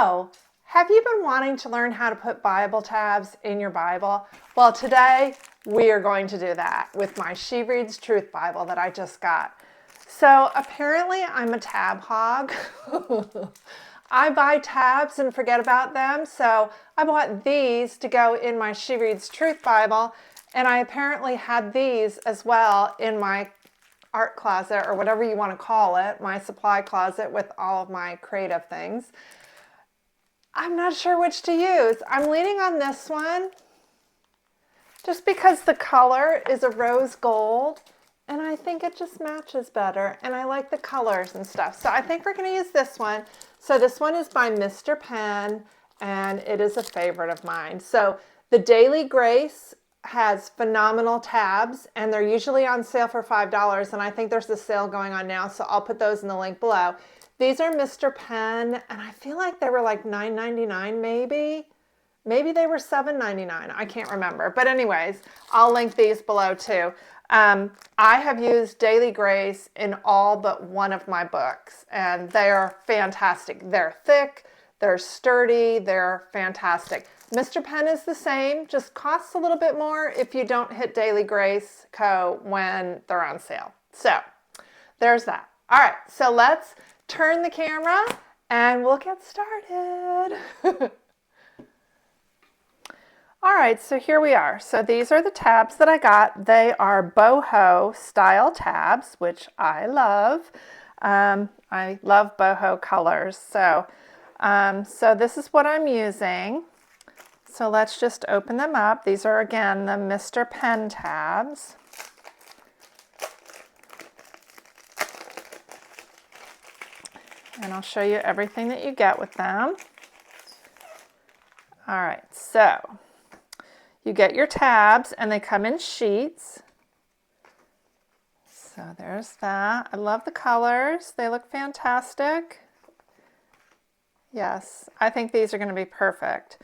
So, have you been wanting to learn how to put Bible tabs in your Bible? Well, today we are going to do that with my She Reads Truth Bible that I just got. So apparently I'm a tab hog. I buy tabs and forget about them. So I bought these to go in my She Reads Truth Bible. And I apparently had these as well in my art closet, or whatever you want to call it, my supply closet with all of my creative things. I'm not sure which to use. I'm leaning on this one just because the color is a rose gold and I think it just matches better and I like the colors and stuff. So I think we're going to use this one. So this one is by Mr. Pen and it is a favorite of mine. So the Daily Grace has phenomenal tabs and they're usually on sale for $5 and I think there's a sale going on now, so I'll put those in the link below. These are Mr. Pen and I feel like they were like $9.99 maybe. Maybe they were $7.99. I can't remember. But anyways, I'll link these below too. I have used Daily Grace in all but one of my books and they're fantastic. They're thick, they're sturdy, they're fantastic. Mr. Pen is the same, just costs a little bit more if you don't hit Daily Grace Co. when they're on sale. So there's that. All right, so let's turn the camera and we'll get started. All right, so here we are. So these are the tabs that I got. They are boho style tabs, which I love. I love boho colors. So this is what I'm using. So let's just open them up. These are, again, the Mr. Pen tabs. And I'll show you everything that you get with them. All right, so you get your tabs and they come in sheets. So there's that. I love the colors. They look fantastic. Yes, I think these are going to be perfect.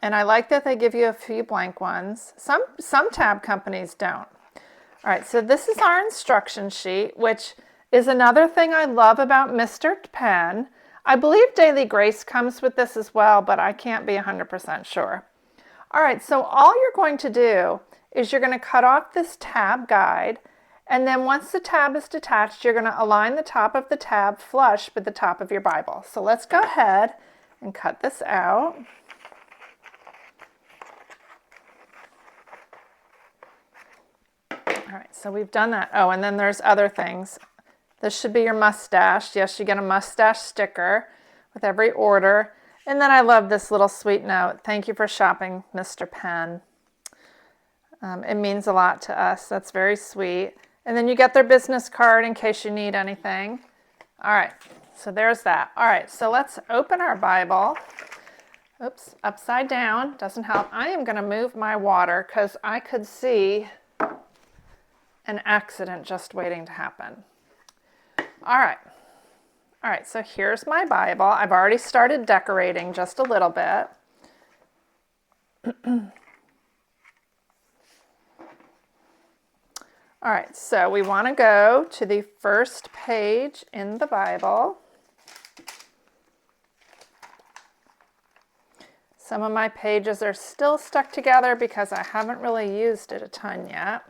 And I like that they give you a few blank ones. Some tab companies don't. All right, so this is our instruction sheet, which is another thing I love about Mr. Pen. I believe Daily Grace comes with this as well, but I can't be 100% sure. All right, so all you're going to do is you're going to cut off this tab guide, and then once the tab is detached, you're going to align the top of the tab flush with the top of your Bible. So let's go ahead and cut this out. All right, so we've done that. Oh, and then there's other things. This should be your mustache. Yes, you get a mustache sticker with every order. And then I love this little sweet note. Thank you for shopping, Mr. Pen. It means a lot to us. That's very sweet. And then you get their business card in case you need anything. All right, so there's that. All right, so let's open our Bible. Oops, upside down. Doesn't help. I am going to move my water because I could see an accident just waiting to happen. All right, so here's my Bible. I've already started decorating just a little bit. All right, so we want to go to the first page in the Bible. Some of my pages are still stuck together because I haven't really used it a ton yet.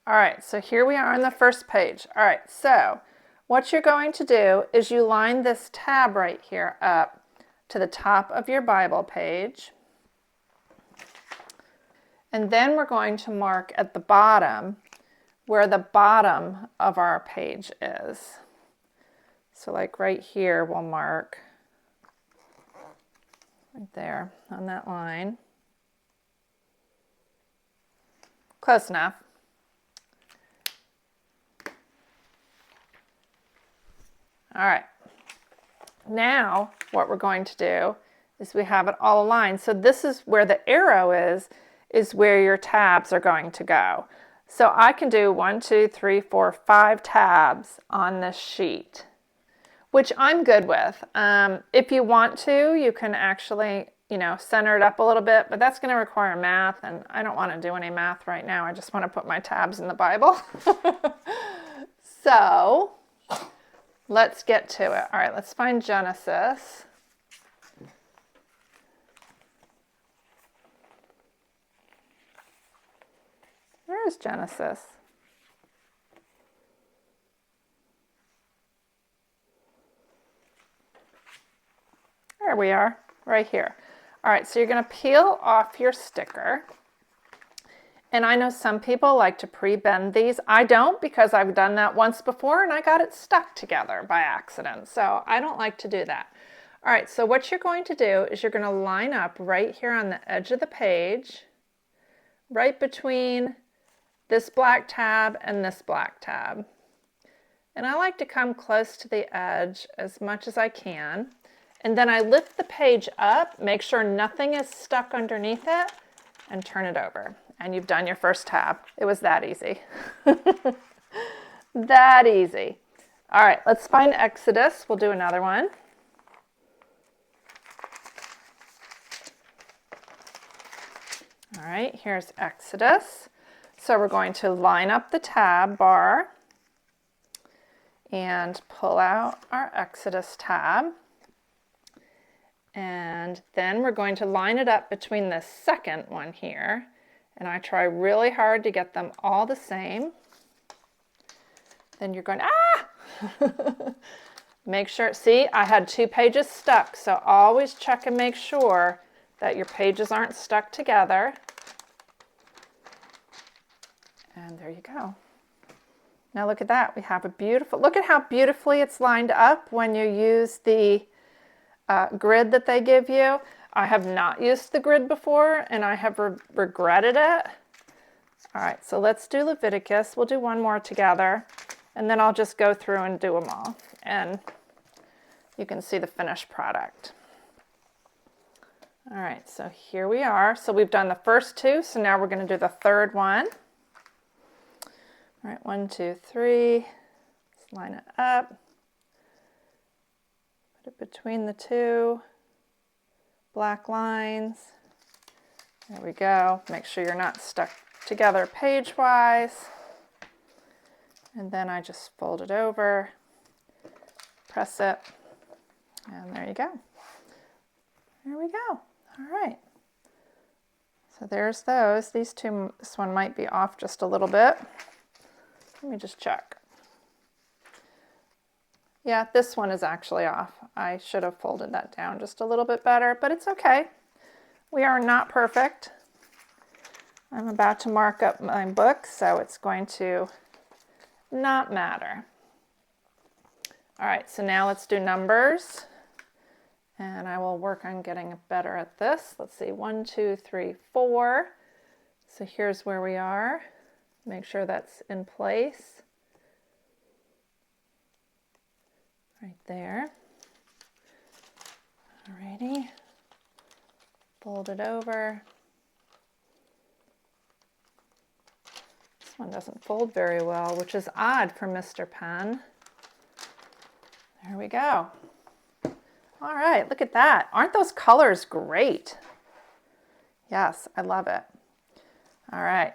All right, so here we are on the first page. All right, so what you're going to do is you line this tab right here up to the top of your Bible page. And then we're going to mark at the bottom where the bottom of our page is. So like right here, we'll mark right there on that line. Close enough. All right, now what we're going to do is we have it all aligned. So this is where the arrow is where your tabs are going to go. So I can do 1, 2, 3, 4, 5 tabs on this sheet, which I'm good with. If you want to, you can actually, center it up a little bit, but that's going to require math, and I don't want to do any math right now. I just want to put my tabs in the Bible. So let's get to it. All right, let's find Genesis. Where is Genesis? There we are, right here. All right, so you're going to peel off your sticker. And I know some people like to pre-bend these. I don't, because I've done that once before and I got it stuck together by accident. So I don't like to do that. All right, so what you're going to do is you're going to line up right here on the edge of the page, right between this black tab and this black tab. And I like to come close to the edge as much as I can. And then I lift the page up, make sure nothing is stuck underneath it, and turn it over. And you've done your first tab. It was that easy. That easy. All right, let's find Exodus. We'll do another one. All right, here's Exodus. So we're going to line up the tab bar and pull out our Exodus tab. And then we're going to line it up between the second one here. And I try really hard to get them all the same. Then you're going, make sure, see, I had 2 pages stuck. So always check and make sure that your pages aren't stuck together. And there you go. Now look at that. We have a beautiful, look at how beautifully it's lined up when you use the grid that they give you. I have not used the grid before and I have regretted it. All right, so let's do Leviticus. We'll do one more together and then I'll just go through and do them all. And you can see the finished product. All right, so here we are. So we've done the first 2, so now we're going to do the third one. All right, 1, 2, 3. Let's line it up. Put it between the 2 black lines. There we go. Make sure you're not stuck together page-wise. And then I just fold it over, press it, and there you go. There we go. All right. So there's those. These 2, this one might be off just a little bit. Let me just check. Yeah, this one is actually off. I should have folded that down just a little bit better, but it's okay. We are not perfect. I'm about to mark up my book, so it's going to not matter. All right, so now let's do numbers. And I will work on getting better at this. Let's see, 1, 2, 3, 4. So here's where we are. Make sure that's in place. Right there. Alrighty. Fold it over. This one doesn't fold very well, which is odd for Mr. Pen. There we go. All right, look at that. Aren't those colors great? Yes, I love it. All right,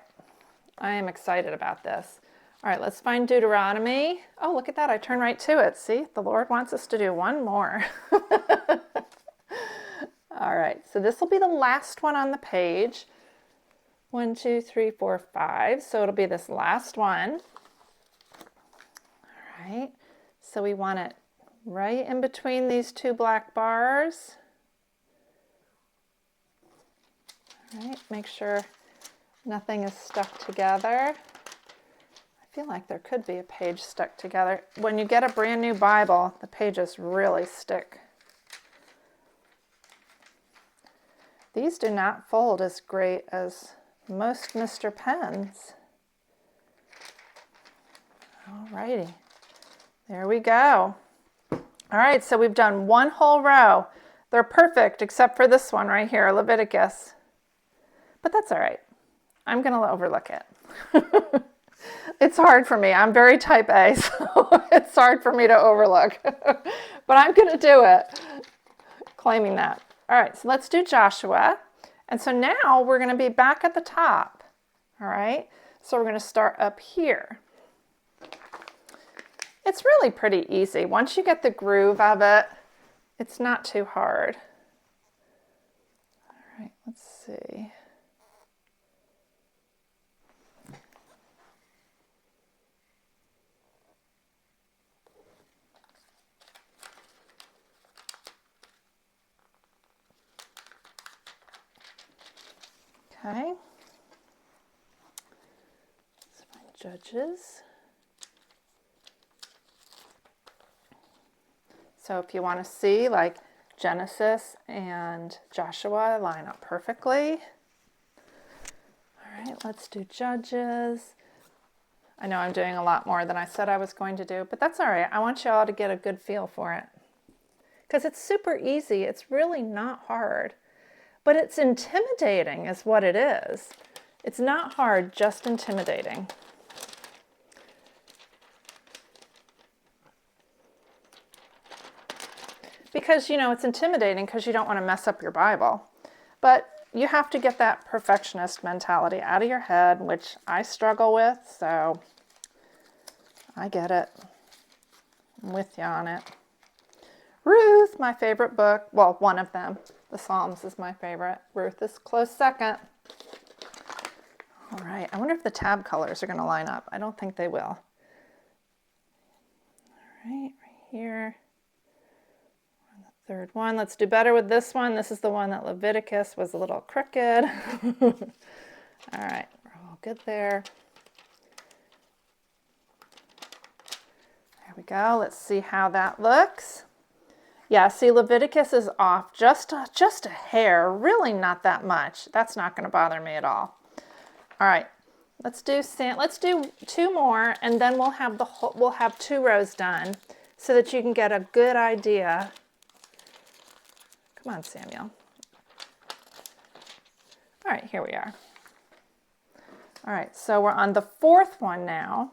I am excited about this. All right, let's find Deuteronomy. Oh, look at that, I turned right to it. See, the Lord wants us to do one more. All right, so this will be the last one on the page. 1, 2, 3, 4, 5. So it'll be this last one. All right, so we want it right in between these 2 black bars. All right, make sure nothing is stuck together. I feel like there could be a page stuck together. When you get a brand new Bible, the pages really stick. These do not fold as great as most Mr. Pens. All righty, there we go. All right, so we've done one whole row. They're perfect except for this one right here, Leviticus. But that's all right. I'm going to overlook it. It's hard for me. I'm very type A, so it's hard for me to overlook. But I'm going to do it, claiming that. All right, so let's do Joshua. And so now we're going to be back at the top. All right, so we're going to start up here. It's really pretty easy. Once you get the groove of it, it's not too hard. All right, let's see. Okay. Let's find Judges. So if you want to see, like, Genesis and Joshua line up perfectly. All right, let's do Judges. I know I'm doing a lot more than I said I was going to do, but that's all right. I want you all to get a good feel for it. Because it's super easy. It's really not hard. But it's intimidating is what it is. It's not hard, just intimidating. Because, you know, it's intimidating because you don't want to mess up your Bible. But you have to get that perfectionist mentality out of your head, which I struggle with, so I get it. I'm with you on it. Ruth, my favorite book. Well, one of them. The Psalms is my favorite. Ruth is close second. All right, I wonder if the tab colors are going to line up. I don't think they will. All right here. Third one. Let's do better with this one. This is the one that Leviticus was a little crooked. All right, we're all good there. There we go. Let's see how that looks. Yeah, see, Leviticus is off just a hair, really not that much. That's not going to bother me at all. All right, let's do two more, and then we'll have 2 rows done, so that you can get a good idea. Come on, Samuel. All right, here we are. All right, so we're on the 4th one now.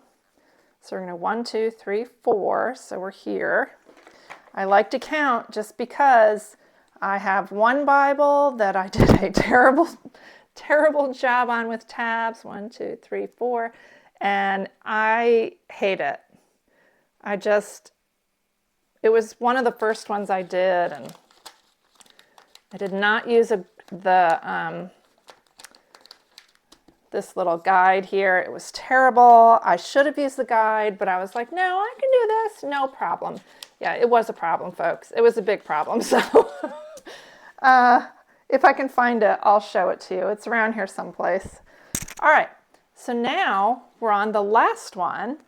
So we're going to 1, 2, 3, 4. So we're here. I like to count just because I have one Bible that I did a terrible job on with tabs. 1, 2, 3, 4. And I hate it. It was one of the first ones I did, and I did not use this little guide here. It was terrible. I should have used the guide, but I was like, no, I can do this, no problem. Yeah, it was a problem, folks. It was a big problem. So if I can find it, I'll show it to you. It's around here someplace. All right, so now we're on the last one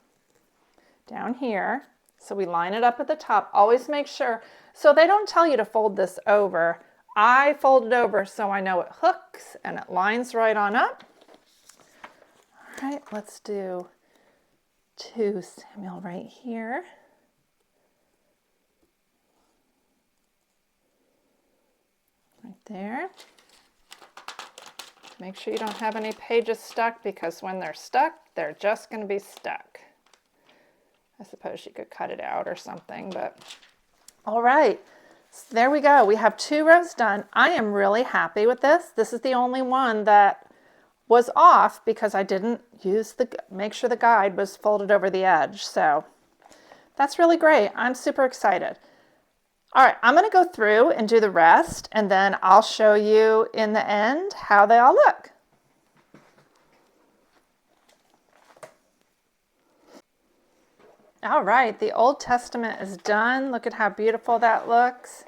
down here. So we line it up at the top. Always make sure. So they don't tell you to fold this over. I fold it over so I know it hooks and it lines right on up. All right, let's do 2 Samuel right here. Right there. Make sure you don't have any pages stuck, because when they're stuck, they're just going to be stuck. I suppose you could cut it out or something, but all right. So there we go. We have 2 rows done. I am really happy with this. This is the only one that was off because I didn't make sure the guide was folded over the edge. So that's really great. I'm super excited. All right, I'm going to go through and do the rest, and then I'll show you in the end how they all look. All right, the Old Testament is done. Look at how beautiful that looks.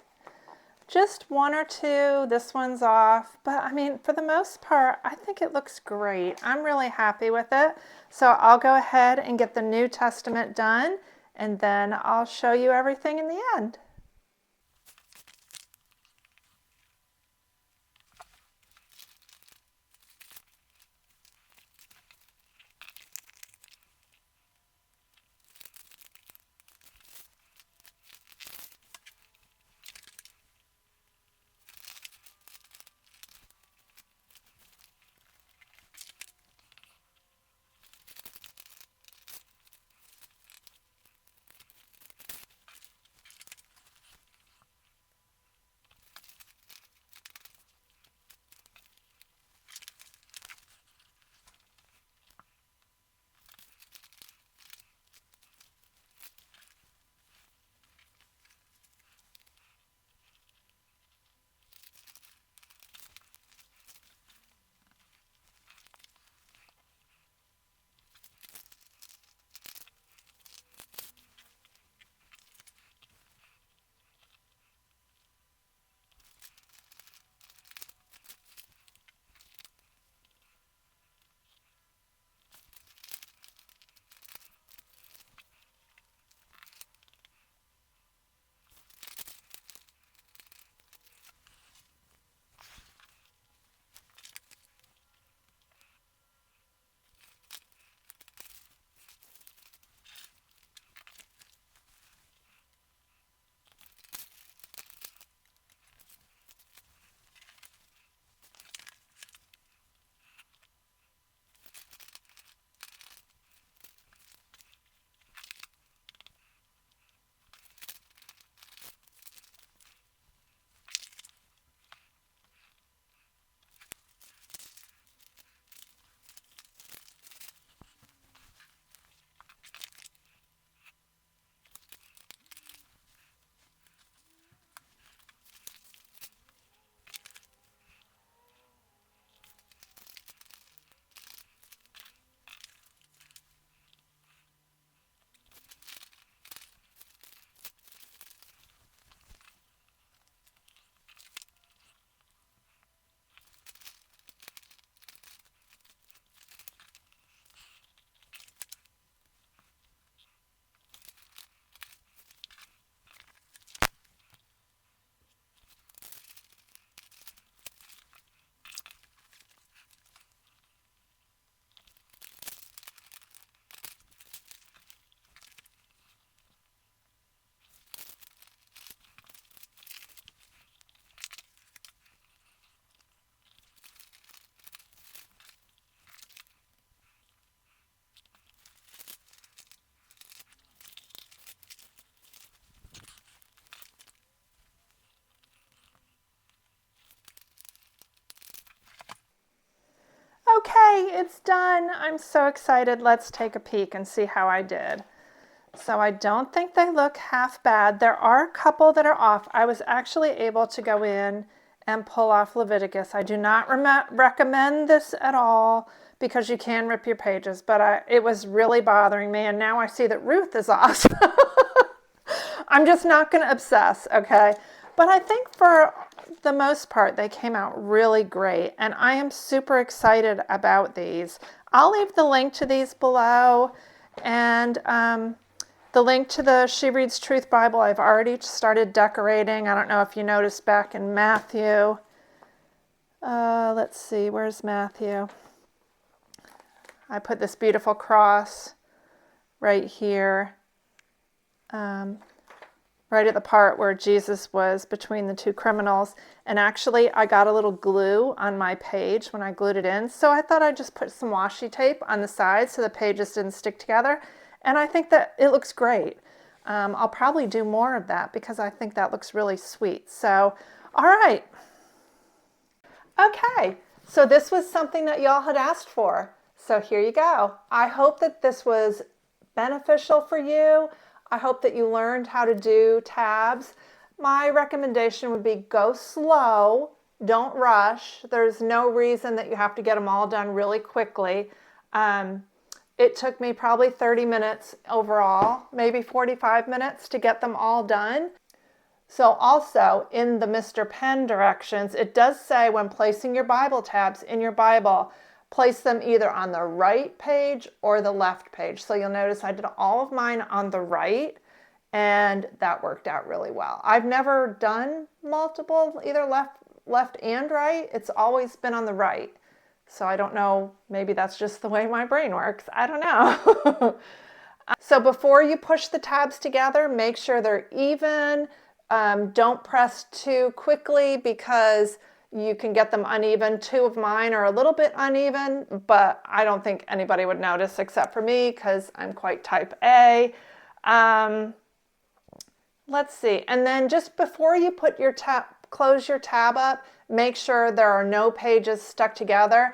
Just 1 or 2, this one's off, but I mean, for the most part, I think it looks great. I'm really happy with it. So I'll go ahead and get the New Testament done, and then I'll show you everything in the end. Yay, it's done. I'm so excited. Let's take a peek and see how I did. So I don't think they look half bad. There are a couple that are off. I was actually able to go in and pull off Leviticus. I do not recommend this at all because you can rip your pages, but it was really bothering me, and now I see that Ruth is off. I'm just not going to obsess, okay? But I think for the most part, they came out really great, and I am super excited about these. I'll leave the link to these below, and the link to the She Reads Truth Bible, I've already started decorating. I don't know if you noticed back in Matthew. Let's see, where's Matthew? I put this beautiful cross right here, right at the part where Jesus was between the two criminals. And actually, I got a little glue on my page when I glued it in. So I thought I'd just put some washi tape on the side so the pages didn't stick together. And I think that it looks great. I'll probably do more of that because I think that looks really sweet. So, all right. Okay, so this was something that y'all had asked for. So here you go. I hope that this was beneficial for you. I hope that you learned how to do tabs. My recommendation would be go slow, don't rush. There's no reason that you have to get them all done really quickly. It took me probably 30 minutes overall, maybe 45 minutes to get them all done. So also in the Mr. Pen directions, it does say when placing your Bible tabs in your Bible, place them either on the right page or the left page. So you'll notice I did all of mine on the right, and that worked out really well. I've never done multiple, either left and right. It's always been on the right. So I don't know, maybe that's just the way my brain works. I don't know. So before you push the tabs together, make sure they're even. Don't press too quickly because you can get them uneven. Two of mine are a little bit uneven, but I don't think anybody would notice except for me because I'm quite type A. Let's see. And then just before you put your close your tab up, make sure there are no pages stuck together,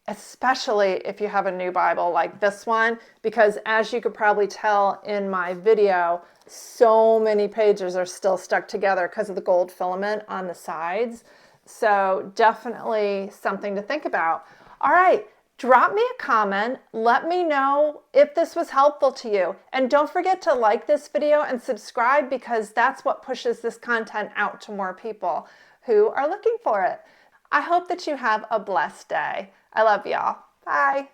especially if you have a new Bible like this one, because as you could probably tell in my video, so many pages are still stuck together because of the gold filament on the sides. So definitely something to think about. All right, drop me a comment. Let me know if this was helpful to you. And don't forget to like this video and subscribe because that's what pushes this content out to more people who are looking for it. I hope that you have a blessed day. I love y'all. Bye.